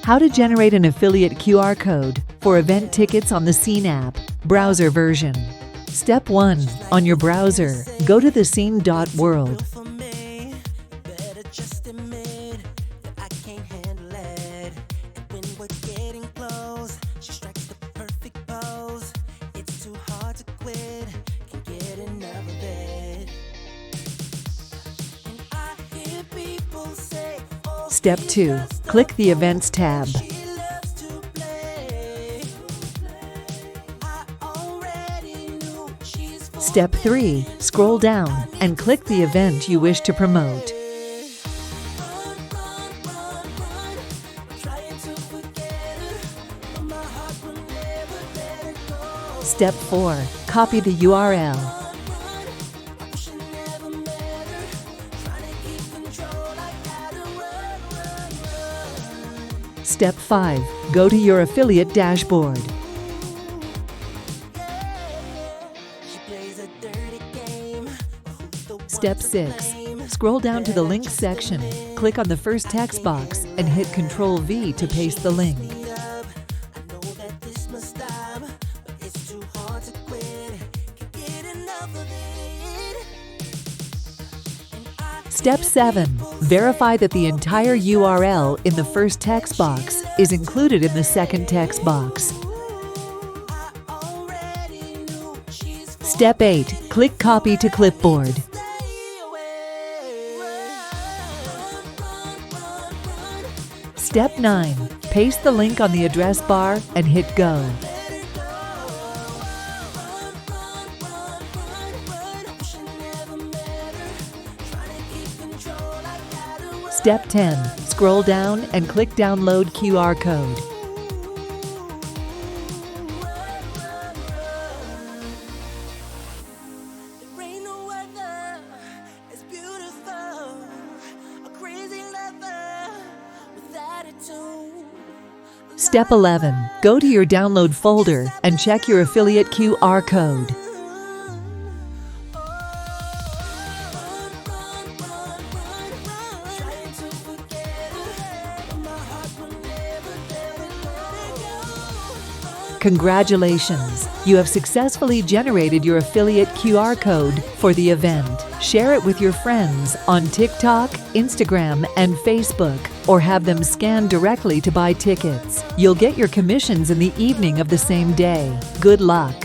How to generate an affiliate QR code for event tickets on the Scene app, browser version. Step 1. On your browser, go to thescene.world. Step 2. Click the Events tab. Step 3. Scroll down and click the event you wish to promote. Step 4. Copy the URL. Step 5. Go to your affiliate dashboard. Step 6. Scroll down to the Links section. Click on the first text box and hit Ctrl+V to paste the link. Step 7. Verify that the entire URL in the first text box is included in the second text box. Step 8. Click Copy to Clipboard. Step 9. Paste the link on the address bar and hit Go. Step 10. Scroll down and click Download QR code. Step 11. Go to your download folder and check your affiliate QR code. Congratulations! You have successfully generated your affiliate QR code for the event. Share it with your friends on TikTok, Instagram, and Facebook, or have them scan directly to buy tickets. You'll get your commissions in the evening of the same day. Good luck!